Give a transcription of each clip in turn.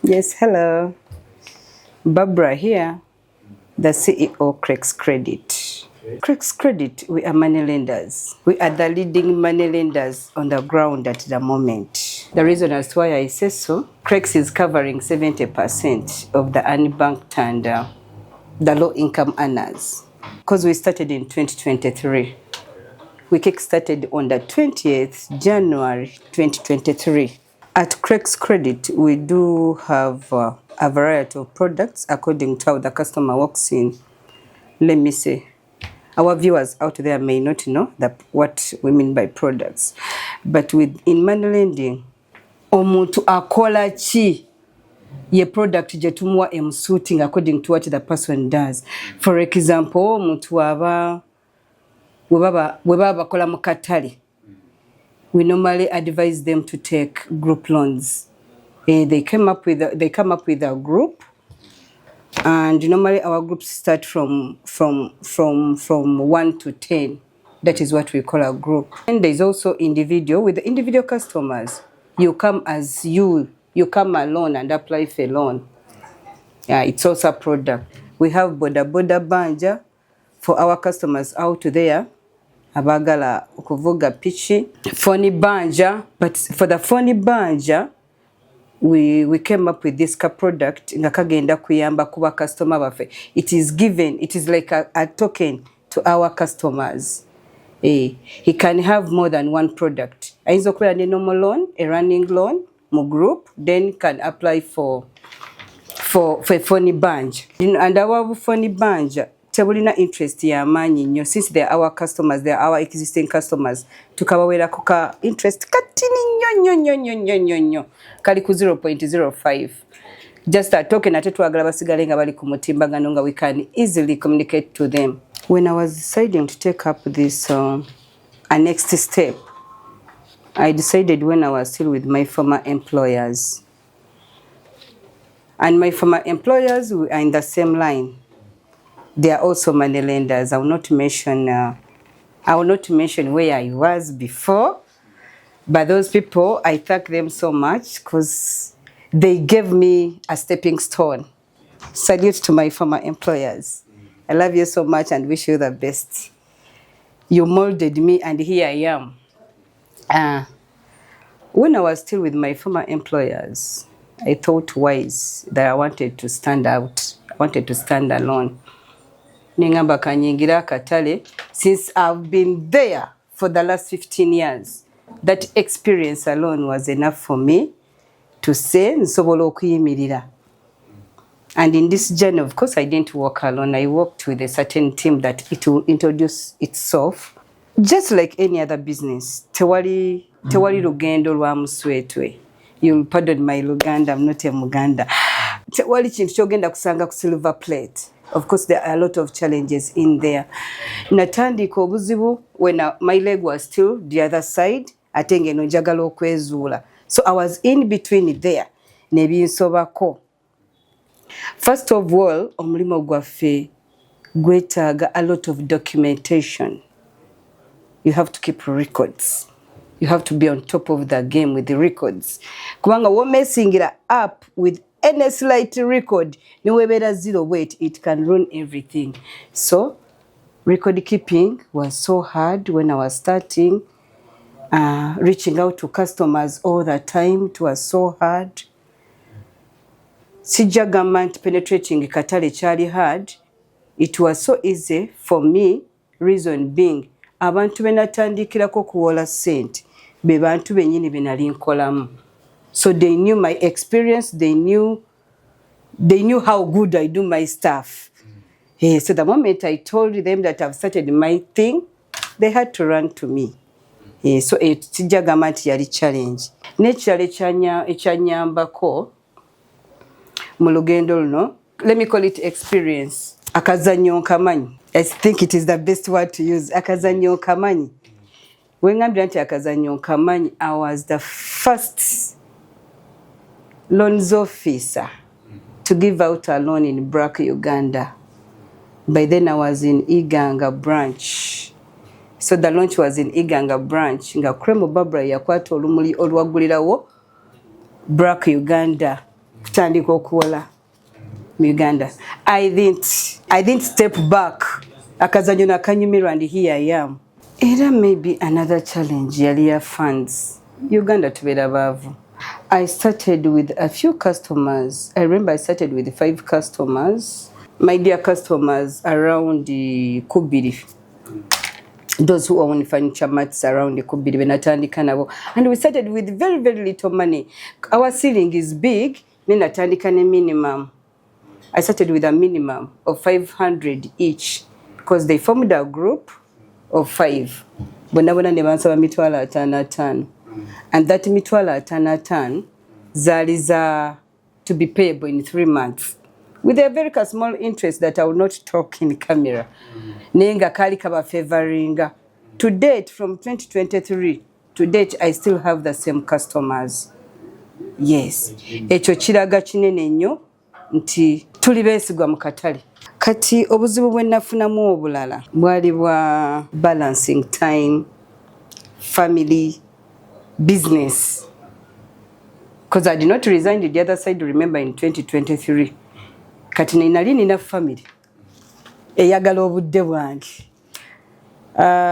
Yes, hello. Barbra here, the CEO Kurrex Credit. Kurrex Credit, we are money lenders. We are the leading money lenders on the ground at the moment. The reason as to why I say so, Kurrex is covering 70% of the unbanked and the low-income earners. Because we started in 2023. We kick-started on the 20th January 2023. At Kurrex Credit, we do have a variety of products according to how the customer walks in. Let me say, our viewers out there may not know what we mean by products. But in money lending, omuntu akola chi ye product je tumuwa suiting according to what the person does. For example, omuntu webaba bakola mu katale. We normally advise them to take group loans. They come up with a group, and normally our groups start from 1 to 10. That is what we call a group. And there's also individual. With the individual customers, you come as you come alone and apply for a loan. Yeah, it's also a product. We have boda banja for our customers out there. Abagala okuvuga pichi, phone banja, but for the phone banja, we came up with this product nga kagenda kuyamba kuba customer bafe. It is like a token to our customers. He can have more than one product. Aizo kuba a normal loan, a running loan, mu group, then can apply for phone banja. And our phone banja tebulina interest ya manyi nnyo, since they are our customers, they are our existing customers, tukabawera kuka interest katini nnyo kali ku 0.05. Just a token ate twagala basigale nga bali ku mutimbagano nga we can easily communicate to them. When I was deciding to take up this a next step, I decided when I was still with my former employers. And my former employers are in the same line. They are also money lenders. I will not mention where I was before, but those people, I thank them so much because they gave me a stepping stone. Salute to my former employers. I love you so much and wish you the best. You molded me and here I am. When I was still with my former employers, I thought wise that I wanted to stand out. I wanted to stand alone. Ningamba kanyingira katale, since I've been there for the last 15 years. That experience alone was enough for me to say nsobola okuyimirira. And in this journey, of course, I didn't work alone. I worked with a certain team that it will introduce itself. Just like any other business, tewali lugendo lwa muswetwe. You'll pardon my Luganda, I'm not a Muganda. Tewali chintu kyogenda kusanga ku silver plate. Of course, there are a lot of challenges in there. Natandika obuzibu when my leg was still the other side, atenge no njagala okwezuula. So I was in between there. Nebinsobako. First of all, omulimo gwaffe gwetaaga a lot of documentation. You have to keep records. You have to be on top of the game with the records. Kubanga wo messing it up with any slight record, niwebera zero weight, it can ruin everything. So, record keeping was so hard when I was starting. Reaching out to customers all the time, it was so hard. Sijagama penetrating katale chali hard. It was so easy for me, reason being, abantu benatandikirako kuwola sente, be bantu benyini benali nkolamu. So they knew my experience, they knew how good I do my stuff. So the moment I told them that I've started my thing, they had to run to me. So tijagama nti yali challenge. N'ekirala ekyanyambako mu lugendo luno, let me call it experience. Akazannyo nkamanyi. I think it is the best word to use. Akazannyo nkamanyi. When ngambira nti akazannyo nkamanyi, I was the first loans officer to give out a loan in Brak, Uganda. By then I was in Iganga branch. So the launch was in Iganga branch. Nga Kuremo Barbra yakwata olumuli olwagulirawo Brak, Uganda. kutandika okuwola mu Uganda. I didn't step back. Akazanyo nakanyumirwa and here I am. Era maybe another challenge yali ya funds. Uganda tubeera baavu. I started with a few customers. I remember I started with 5 customers. My dear customers around the Kubiri. Those who own furniture mats around the Kubiri, Benatandika nabo. And we started with very, very little money. Our ceiling is big, then Natandika ne minimum. I started with a minimum of 500 each because they formed a group of 5. Bonabona ne bansaba mitwalo ataano. And that mitwalo ataano zaliza to be payable in 3 months. With a very small interest that I will not talk in camera. Nenga kali kaba favoring. To date, from 2023, to date, I still have the same customers. Yes. Ekyo kiraga kinene nnyo nti tuli beesigwa mu katale. Kati obuzibu bwe nafunamu obulala bwali bwa balancing time, family, business. Because I did not resign the other side, remember, in 2023. Kati nali nina family eyagala obudde bwange.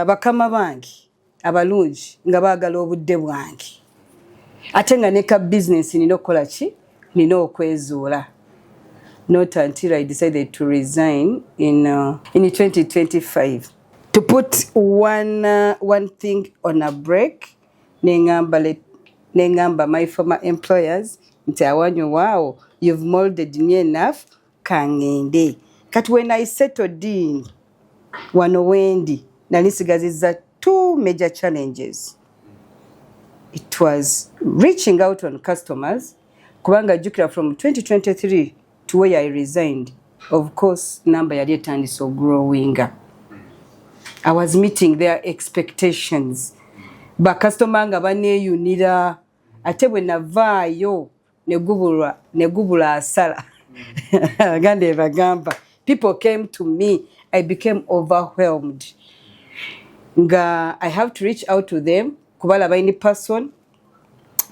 Bakama bange abalungi nga baagala obudde bwange. Ate nga neka business nina okukola ki? Nina okwezuula. Not until I decided to resign in 2025. To put one thing on a break, nengamba my former employers, nti awanyu, wow, you've molded me enough, kangende. Kati when I settled in, wano wendi, nalisigaziza 2 major challenges. It was reaching out on customers, kubanga jukira from 2023 to where I resigned. Of course, number yali etandise growing. I was meeting their expectations. Ba customer nga baneeyunira ate bwe navaayo negubula asala. Gande bagamba. People came to me. I became overwhelmed. Nga I have to reach out to them. Kubala baini person.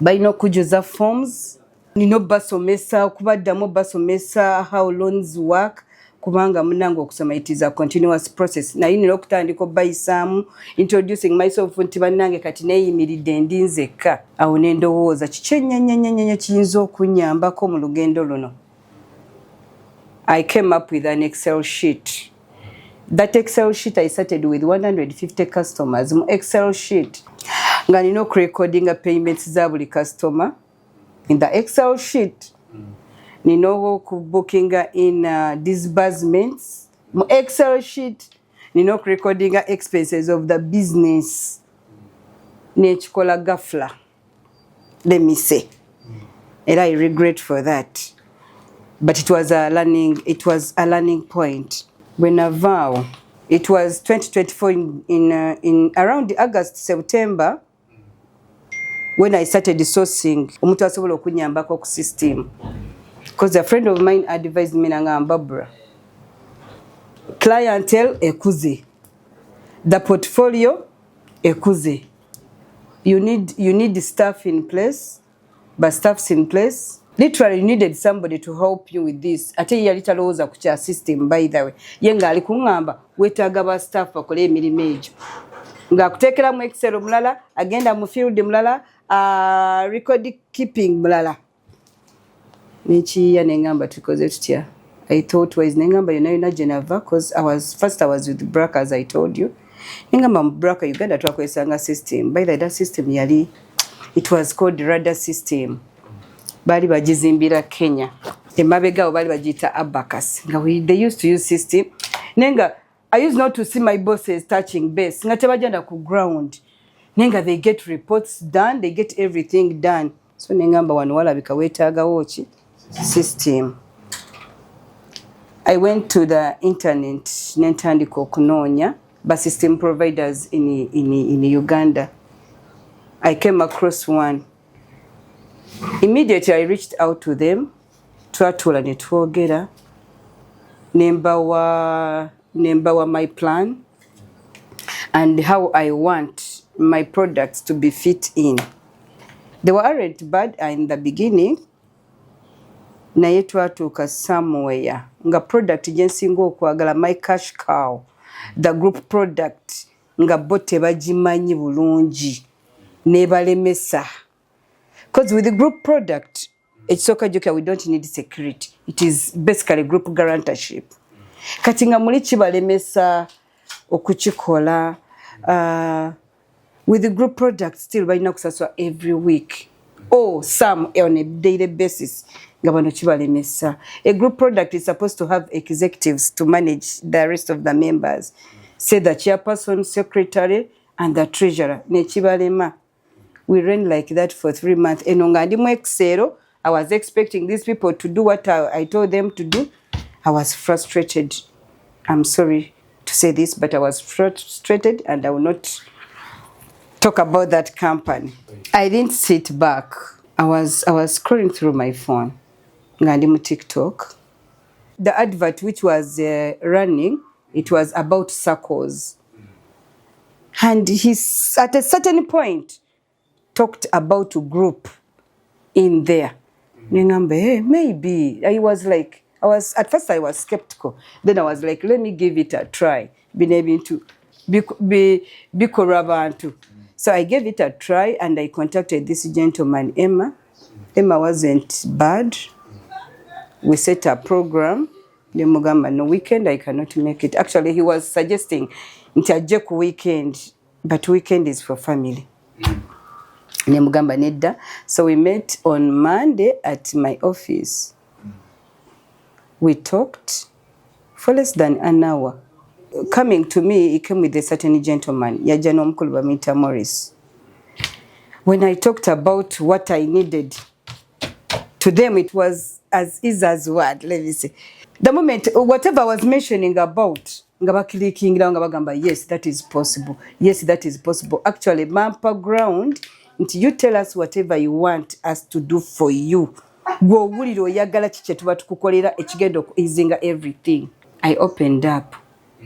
Baino kujuza forms. Nino basomesa. Kubadamo basomesa how loans work. Kubanga munango okusoma, it is a continuous process. Na yini lokutandika bayisaamu introducing myself nti bannange kati neeyimiridde ndi nzekka. Awo ne ndowooza kikyennyennyennyennye kiyinza okunyambako mu lugendo luno. I came up with an Excel sheet. That Excel sheet I started with 150 customers. Mu Excel sheet nga nina okurecordinga payments za buli customer. In the Excel sheet nino bookinga in disbursements. Mu Excel sheet nino recordinga expenses of the business. Nechikola gafla. Let me say. And I regret for that. But it was a learning point. When I vow, it was 2024 in around August, September, when I started sourcing omuntu asobola okunyambako ku system. Because a friend of mine advised me nga Barbra. Clientele ekuze. The portfolio ekuze. You need staff in place, but staff's in place. Literally you needed somebody to help you with this. Ate yali talowooza ku kya system by the way. Ye nga ali kuŋŋamba weetaaga ba staff bakole emirimu egyo. Nga akuteekera mu Excel mulala, agenda mu field mulala, record keeping mulala. Nichiya nengamba tukoze tutya. I thought was nengamba yona Geneva because I was with Barbra, as I told you. Nengamba Barbra Uganda twakwesanga system. By that system yali, it was called radar system. Bali bajizimbira Kenya. Emabega bali bajita Abacus. They used to use system. Nenga I used not to see my bosses touching base. Nga tebajanda ku ground. Nenga they get reports done, they get everything done. So nengamba wano walabika weetaaga woki system. I went to the internet nentandika okunoonya ba system providers in Uganda. I came across one. Immediately I reached out to them. Twatula ne twogera. Nembawa my plan and how I want my products to be fit in. They weren't bad in the beginning. naye twatuuka somewhere nga product gye nsinga okwagala my cash cow, the group product nga bo tebagimanyi bulungi nebalemesa. Because with the group product, ekisooka jjukira we don't need security. It is basically group guarantorship. Kati nga muli kibalemesa okukikola. With the group product still balina kusaswa every week or some on a daily basis. A group product is supposed to have executives to manage the rest of the members. Say the chairperson, secretary, and the treasurer. We ran like that for 3 months. I was expecting these people to do what I told them to do. I was frustrated. I'm sorry to say this, but I was frustrated, and I will not talk about that company. I didn't sit back. I was scrolling through my phone. Ngandimu TikTok. The advert which was running, it was about circles. And he's at a certain point talked about a group in there. Hey, maybe. At first I was skeptical. Then I was like, let me give it a try. Being able to be Korabantu. So I gave it a try and I contacted this gentleman, Emma. Emma wasn't bad. We set a program. No weekend, I cannot make it. Actually, he was suggesting interject weekend, but weekend is for family. So we met on Monday at my office. We talked for less than an hour. Coming to me, he came with a certain gentleman, Yajano Mkulubamita Morris. When I talked about what I needed, to them it was as easy as word, let me say. The moment, whatever I was mentioning about, yes, that is possible. Yes, that is possible. Actually, Mampa ground, until you tell us whatever you want us to do for you. Everything. I opened up,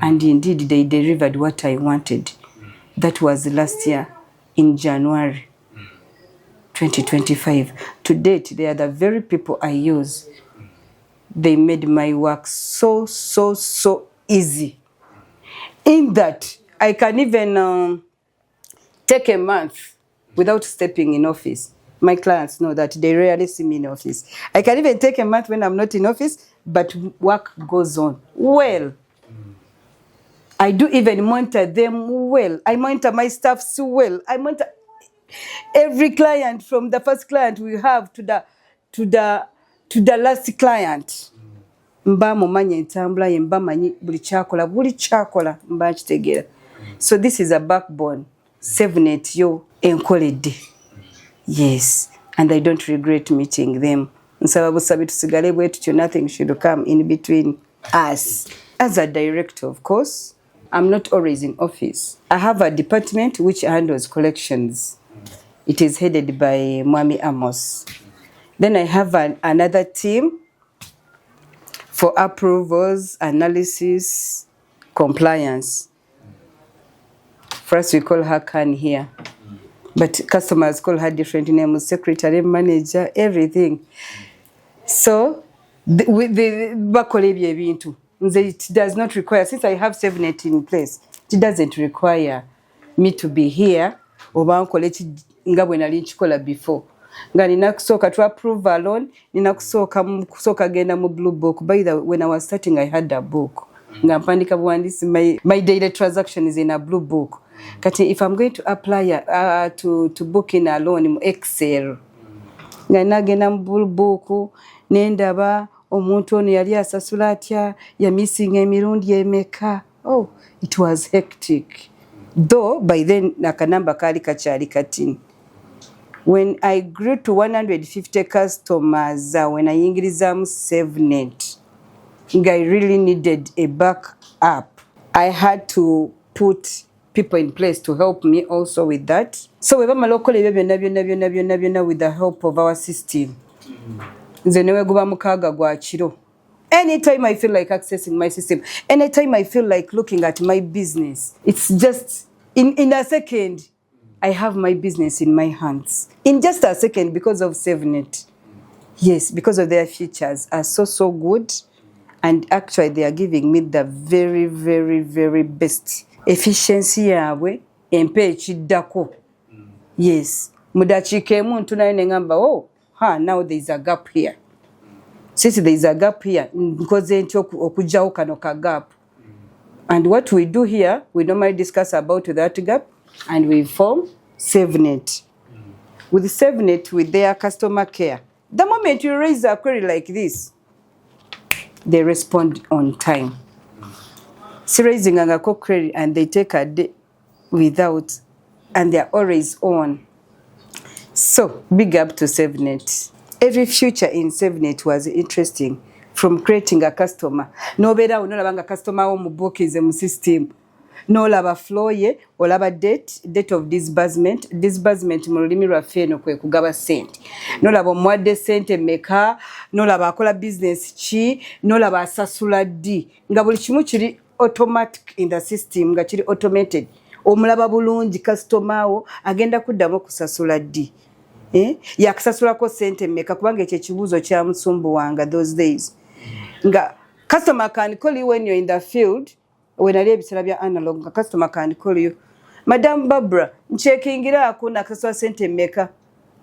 and indeed they delivered what I wanted. That was last year in January 2025. To date, they are the very people I use. They made my work so easy. In that, I can even take a month without stepping in office. My clients know that they rarely see me in office. I can even take a month when I'm not in office, but work goes on well. I do even monitor them well. I monitor my staff so well. I monitor every client from the first client we have to the last client. So this is a backbone. SaveNet yo encouraged. Yes, and I don't regret meeting them. Nothing should come in between us. As a director, of course, I'm not always in office. I have a department which handles collections. It is headed by Mwami Amos. Then I have another team for approvals, analysis, compliance. First, we call her Khan here. But customers call her different names, secretary, manager, everything. So, it does not require, since I have SaveNet in place, it doesn't require me to be here. Before. To approve a loan, genda mu blue book. By the way, when I was starting, I had a book. My daily transaction is in a blue book. If I'm going to apply to book in a loan in Excel, genda mu blue book, nendaba omuntu ono yali asasula atya, ya missing emirundi emeka. Oh, it was hectic. Though by then nakanamba kali kachali katini. When I grew to 150 customers, when I ingirizamu SaveNet, I really needed a backup. I had to put people in place to help me also with that. So we have with the help of our system. Anytime I feel like accessing my system, anytime I feel like looking at my business, it's just in a second. I have my business in my hands. In just a second because of SaveNet. Yes, because of their features are so good, and actually they are giving me the very best efficiency yaabwe empa ekiddako. Yes, mu dakiika emu ntunayo ne ngamba now there is a gap here. Since there is a gap here, nkoze ntya okugyawo kano ka gap. And what we do here, we normally discuss about that gap and we form SaveNet. With SaveNet, with their customer care, the moment you raise a query like this, they respond on time. So raising a query and they take a day without, and they're always on. So big up to SaveNet. Every feature in SaveNet was interesting, from creating a customer. No better no labanga customer wo mu bookings mu system. No laba flow ye, olaba date of disbursement mu lulimi lwaffe eno kwe kugaba sente. No laba omwadde sente meka, no laba akola business ki, no laba asasula ddi. Nga buli kimu kiri automatic in the system, nga kiri automated. Omulaba bulungi customer wo agenda kuddamu kusasula ddi. Yakusasulako sente meka kubanga ekyo ekibuuzo kya musumbu wanga those days. Nga customer can call you when you're in the field. When I live in analog, a customer can call you, Madam Barbra, checkingira akuna kaswa sente meka.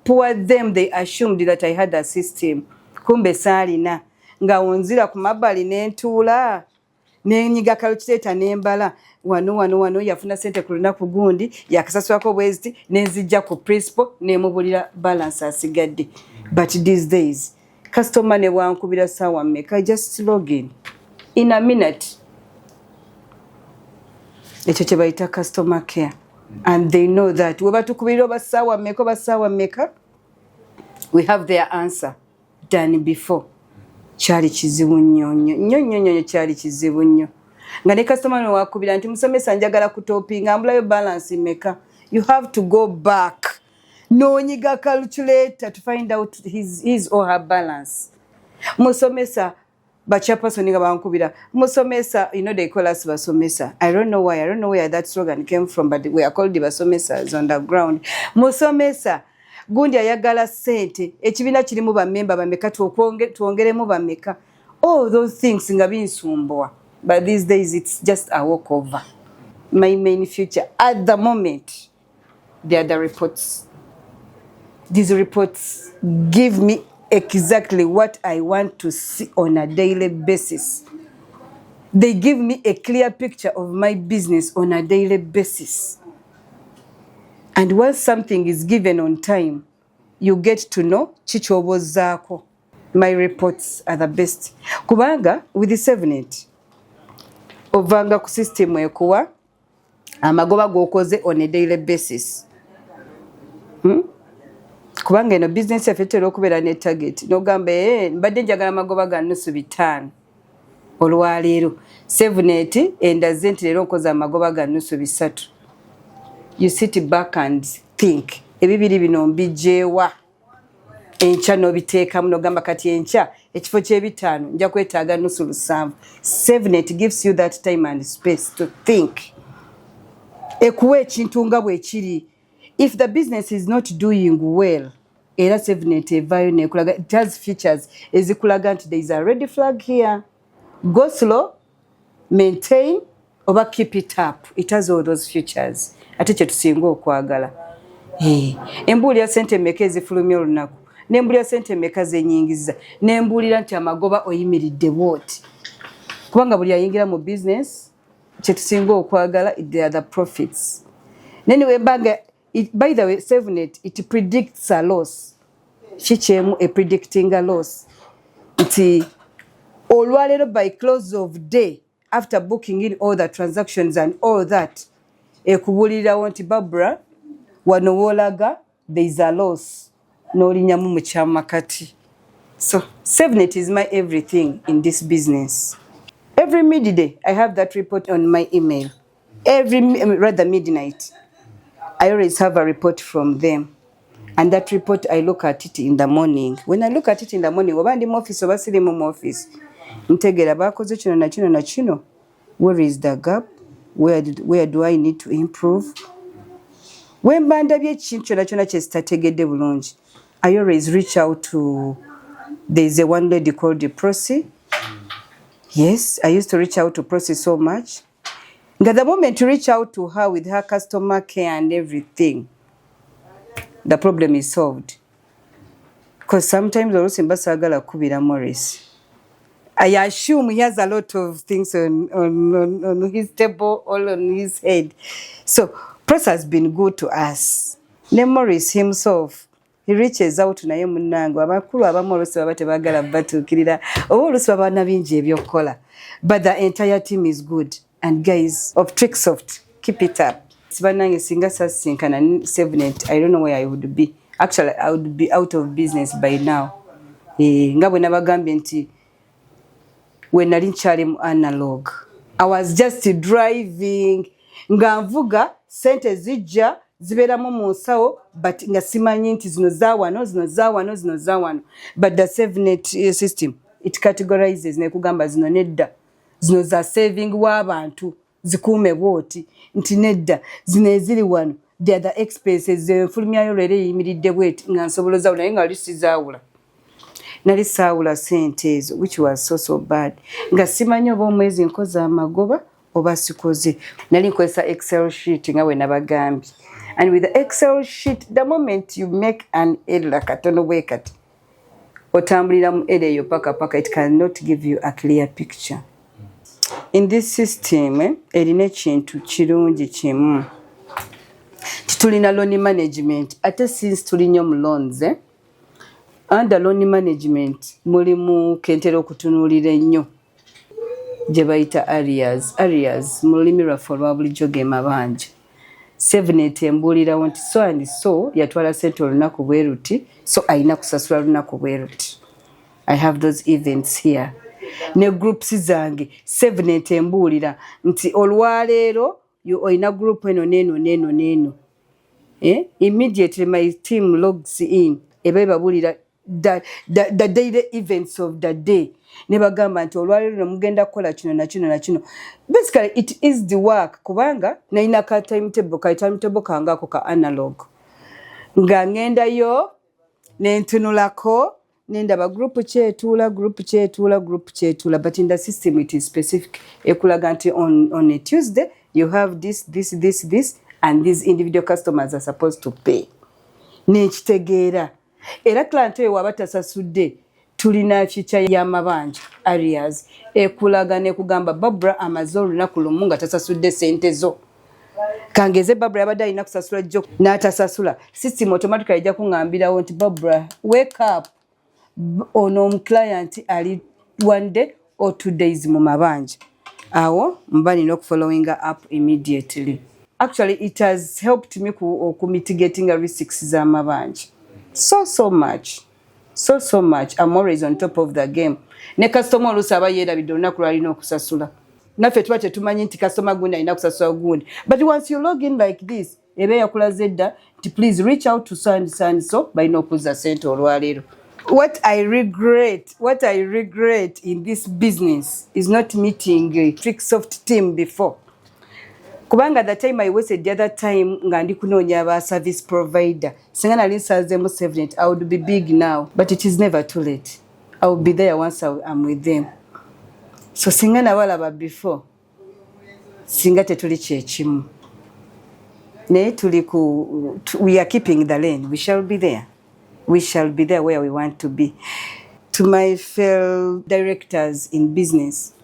Poor them, they assumed that I had a system. Kumbe sali na. Nga onzira kumabali n'entuula. N'enyiga calculator n'embala. Wano yafuna sente ku lunaku gundi, yakasaswako bwezi, n'enzijja ku principal, n'emubulira balance asigadde. But these days, customer ne bwankubira ssaawa mmeka, just log in a minute. Ekyo kye bayita customer care. And they know that we batukubira basaawa mmeka, we have their answer done before. Kyali kizibu nnyo kyali kizibu nnyo. Nga ne customer no wakubira nti musomesa njagala kutopinga ambulayo balance mmeka. You have to go back. N'onyiga calculator to find out his or her balance. Musomesa Bachaperson nga bankubira. Musomesa, they call us Basomesa. I don't know where that slogan came from, but we are called the Basomesas on the ground. Musomesa, gundi ayagala sente, ekibina kirimu bamemba bameka tuongeremu bameka. All those things nga binsumbuwa. But these days it's just a walkover. My main future at the moment, they are the reports. These reports give me exactly what I want to see on a daily basis. They give me a clear picture of my business on a daily basis. And once something is given on time, you get to know chichobozaako. My reports are the best. Kubanga with the SaveNet, ovanga ku system ekuwa amagoba gokoze on a daily basis. Kubanga eno business efetero okubeera ne target nogambe mbadde njagala magoba ga nusu 5 olwaleero SaveNet endaze nti leero nkoza amagoba ga nusu 3. You sit back and think ebibiri bino mbijewa encha nobiteekamu nogamba kati encha ekifo kye5 nja kwetaaga nusu 7. SaveNet gives you that time and space to think. Ekuwa ekintu nga bwe kiri. If the business is not doing well, era SaveNet evayo nekulaga, it has features ezikulaga nti there is a red flag here. Go slow, maintain, oba keep it up. It has all those features. Ate kye tusinga okwagala. Embuulira sente mmeka ezifulumya olunaku, n'embuulira sente mmeka zenyingiza, n'embuulira nti amagoba oyimiridde bwoti. Kubanga buli ayingira mu business, kye tusinga okwagala, they are the profits. Anyway, by the way, SaveNet, it predicts a loss. Chichemu predicting a loss. It's olwalero by close of day, after booking in all the transactions and all that, ekubulira wanti Barbara, wano wolaga, there is a loss. N'olinyamu mu kyamakati. So, SaveNet is my everything in this business. Every midday, I have that report on my email. Rather midnight. I always have a report from them. And that report, I look at it in the morning. When I look at it in the morning, oba ndi mu office oba siri mu office, ntegera bakoze kino na kino na kino. Where is the gap? Where do I need to improve? When bandabye ekintu kyonna kyonna kye sitategedde bulungi, I always reach out to There is a one lady called Prosi. Yes, I used to reach out to Prosi so much. But the moment you reach out to her with her customer care and everything, the problem is solved. Because sometimes Olusimba Sagala Kubira Morris. I assume he has a lot of things on his table, all on his head. So, Prosi has been good to us. Ne Morris himself, he reaches out to naye munnango abakulu abamu oluusi baba tebagala batuukirira oba oluusi baba nabingi ebyokukola, but the entire team is good. And guys of Tricksoft, keep it up. Sibanange singa sasinkana SaveNet, I don't know where I would be. Actually, I would be out of business by now. Nga bwe nabagambye nti we nali nkyali mu analog, I was just driving nga nvuga sente zijja zibeeramu mu nsawo, but nga simanyi nti zino zaawano zino zaawano zino zaawano. But the SaveNet system, it categorizes nekugamba zino nedda zino za saving w'abantu zikuume bwoti nti nedda zino eziri wano the other expenses enfulumyayo leero eyimiridde bweti nga nsobola zaawula naye nga wali sizaawula. Nali saawula sente ezo, which was so bad. Nga simanyi oba omwezi nkoze amagoba oba sikoze. Nali nkozesa Excel sheet nga bwe nabagambye. And with the Excel sheet, the moment you make an error katono bwe kati otambulira mu error eyo paka, it cannot give you a clear picture. In this system, erina ekintu kirungi kimu. Tulina loan management. Ate since tuli nnyo mu loans, under loan management mulimu kentera okutunuulira ennyo gye bayita arrears mu lulimi lwaffe olwa bulijjo ge mabanja. SaveNet embuulirawo nti so and so yatwala sente olunaku bwe ruti, so ayina kusasula lunaku bwe ruti. I have those events here. Ne groups zange SaveNet embuulira nti olwaleero oyina group eno neeno. Immediately my team logs in ebe babulira the daily events of the day. Ne bagamba nti olwaleero mugenda kukola kino na kino. Basically it is the work kubanga nalina ka timetable kangako ka analog. Nga ngendayo nentunulako nendaba group kyetuula, but in the system it is specific. Ekulaga nti on a Tuesday you have this, and these individual customers are supposed to pay. Nekitegeera. Era client we waba tasasudde tulina ficha y'amabanja arrears ekulaga ne kugamba Barbra amaze olunaku lumu nga tasasudde sente zo. Kangeze Barbra yabadde alina kusasula jjo n'atasasula. System automatically ejja kuŋŋambirawo nti Barbra wake up. Ono client ali 1 day or 2 days mu mabanja. Awo mba nina okufollowing up immediately. Actually, it has helped me mitigating risks z'amabanja. So much. I'm always on top of the game. Ne customer oluusi aba yeerabidde olunaku lwalina okusasula. Naffe tuba tetumanyi nti customer gundi alina kusasula gundi. But once you log in like this, eba yakulaze dda nti please reach out to so and so balina okuzza sente olwaleero. What I regret in this business is not meeting a Tricksoft team before. Kubanga the time I wasted the other time nga ndi kunoonya aba service provider. Singa nali nsazeemu SaveNet, I would be big now. But it is never too late. I will be there once I'm with them. So singa nabalaba before. Singa tetuli kyekimu. Naye we are keeping the lane. We shall be there. We shall be there where we want to be. To my fellow directors in business,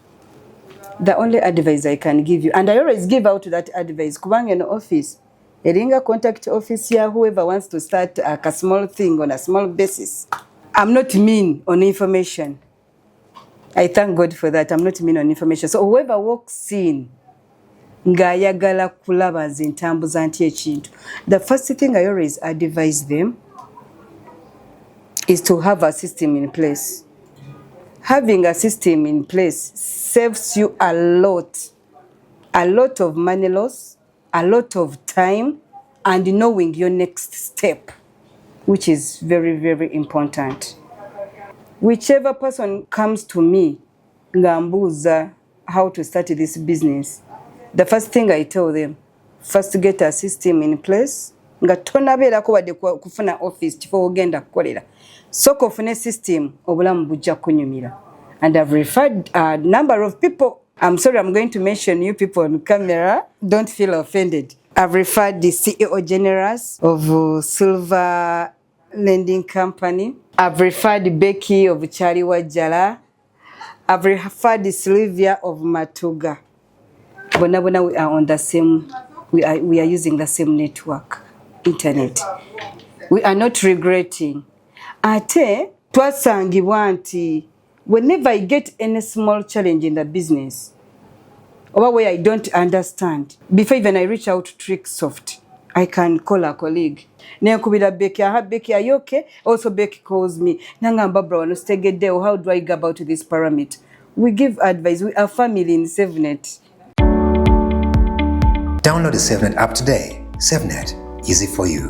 the only advice I can give you, and I always give out that advice, kubanga in office, eringa contact office here, whoever wants to start a small thing on a small basis. I'm not mean on information. I thank God for that. I'm not mean on information. So whoever walks in, ngayagala kulaba nze ntambuza nti ekintu, the first thing I always advise them is to have a system in place. Having a system in place saves you a lot of money loss, a lot of time, and knowing your next step, which is very, very important. Whichever person comes to me, ngambuza how to start this business, the first thing I tell them, first get a system in place. Nga tonabeerako wadde kufuna office kifo ogenda kukolera. Sooka ofune system obulamu bujja kunyumira. And I've referred a number of people. I'm sorry, I'm going to mention you people on camera. Don't feel offended. I've referred the CEO Generals of Silver Lending Company. I've referred Becky of Chaliwajala. I've referred Sylvia of Matuga. Bona we are on the same, we are using the same network, internet. We are not regretting. Ate, twasangibwa nti, whenever I get any small challenge in the business, or where I don't understand, before even I reach out to TrickSoft, I can call a colleague. Nenkubira Becky, Becky, are you okay? Also Becky calls me. Nanga Barbra, how do I go about this parameter? We give advice. We are family in SaveNet. Download the SaveNet app today. SaveNet, easy for you.